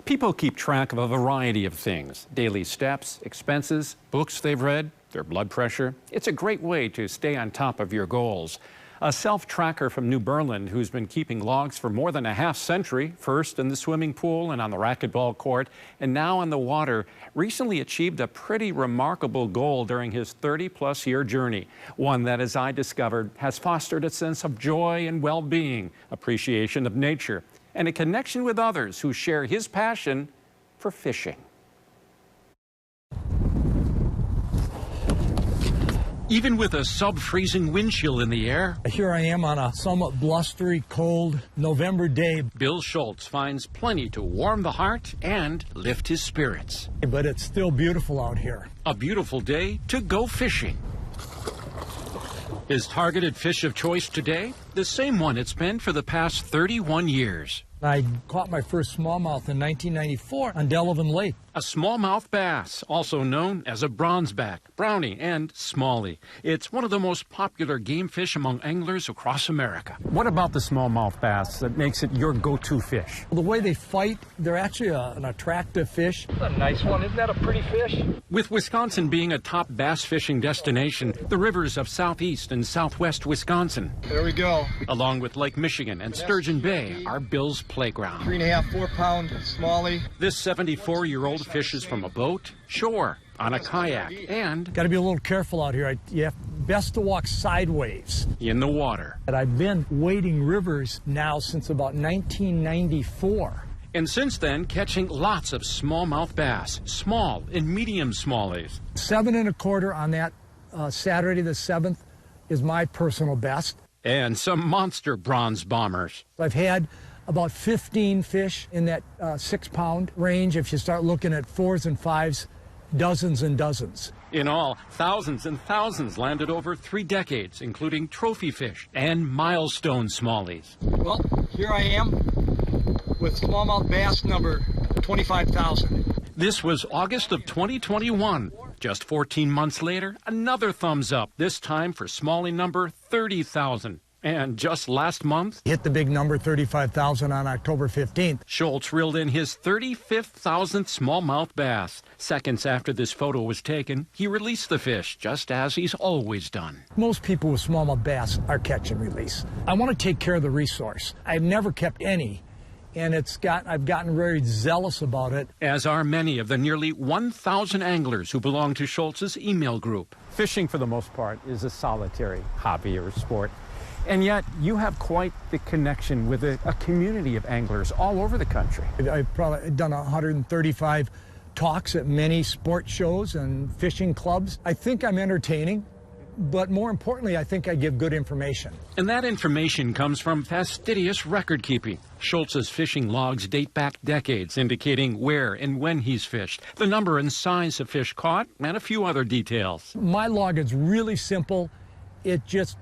People keep track of a variety of things: daily steps, expenses, books they've read, their blood pressure. It's a great way to stay on top of your goals. A self-tracker from New Berlin who's been keeping logs for more than a half-century, first in the swimming pool and on the racquetball court, and now on the water, recently achieved a pretty remarkable goal during his 30-plus year journey. One that, as I discovered, has fostered a sense of joy and well-being, appreciation of nature, and a connection with others who share his passion for fishing. Even with a sub-freezing wind chill in the air, here I am on a somewhat blustery, cold November day. Bill Schultz finds plenty to warm the heart and lift his spirits. But it's still beautiful out here. A beautiful day to go fishing. His targeted fish of choice today, the same one it's been for the past 31 years. I caught my first smallmouth in 1994 on Delavan Lake. A smallmouth bass, also known as a bronzeback, brownie, and smallie. It's one of the most popular game fish among anglers across America. What about the smallmouth bass that makes it your go-to fish? The way they fight, they're actually an attractive fish. A nice one. Isn't that a pretty fish? With Wisconsin being a top bass fishing destination, the rivers of southeast and southwest Wisconsin, there we go, along with Lake Michigan and Sturgeon Bay, are Bill's playground. 3.5, 4 pound smallie. This 74-year-old fishes from a boat, shore, on a kayak, and got to be a little careful out here. You have best to walk sideways in the water. And I've been wading rivers now since about 1994. And since then, catching lots of smallmouth bass, small and medium smallies. 7 1/4 on that Saturday the 7th is my personal best. And some monster bronze bombers. I've had about 15 fish in that 6-pound range. If you start looking at 4s and 5s, dozens and dozens. In all, thousands and thousands landed over 3 decades, including trophy fish and milestone smallies. Well, here I am with smallmouth bass number 25,000. This was August of 2021. Just 14 months later, another thumbs up, this time for smallie number 30,000. And just last month, hit the big number, 35,000 on October 15th. Schultz reeled in his 35,000th smallmouth bass. Seconds after this photo was taken, he released the fish, just as he's always done. Most people with smallmouth bass are catch and release. I want to take care of the resource. I've never kept any, and I've gotten very zealous about it. As are many of the nearly 1,000 anglers who belong to Schultz's email group. Fishing, for the most part, is a solitary hobby or sport. And yet, you have quite the connection with a community of anglers all over the country. I've probably done 135 talks at many sports shows and fishing clubs. I think I'm entertaining, but more importantly, I think I give good information. And that information comes from fastidious record keeping. Schultz's fishing logs date back decades, indicating where and when he's fished, the number and size of fish caught, and a few other details. My log is really simple. It's just,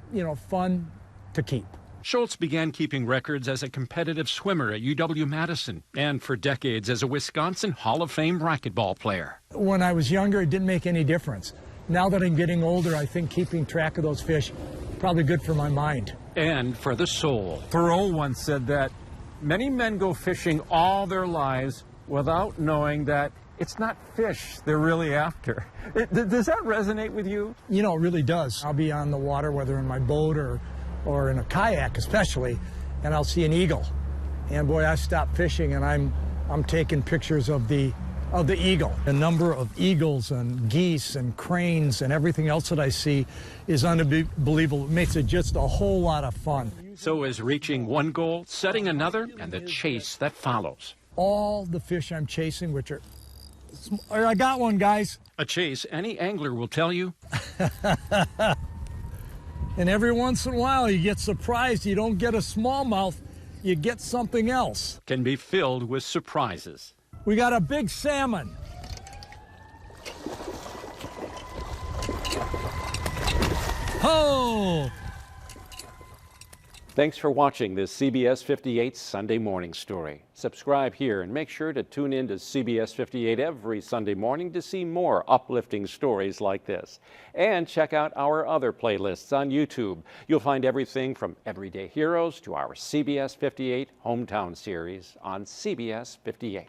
fun to keep. Schultz began keeping records as a competitive swimmer at UW-Madison and for decades as a Wisconsin Hall of Fame racquetball player. When I was younger, it didn't make any difference. Now that I'm getting older, I think keeping track of those fish probably good for my mind. And for the soul. Thoreau once said that many men go fishing all their lives without knowing that it's not fish they're really after. Does that resonate with you? It really does. I'll be on the water, whether in my boat or in a kayak especially, and I'll see an eagle. And boy, I stop fishing and I'm taking pictures of the eagle. The number of eagles and geese and cranes and everything else that I see is unbelievable. It makes it just a whole lot of fun. So is reaching one goal, setting another, and the chase that follows. All the fish I'm chasing, which are... I got one, guys. A chase any angler will tell you. And every once in a while, you get surprised. You don't get a smallmouth, you get something else. Can be filled with surprises. We got a big salmon. Oh! Thanks for watching this CBS 58 Sunday Morning Story. Subscribe here and make sure to tune in to CBS 58 every Sunday morning to see more uplifting stories like this. And check out our other playlists on YouTube. You'll find everything from Everyday Heroes to our CBS 58 Hometown series on CBS 58.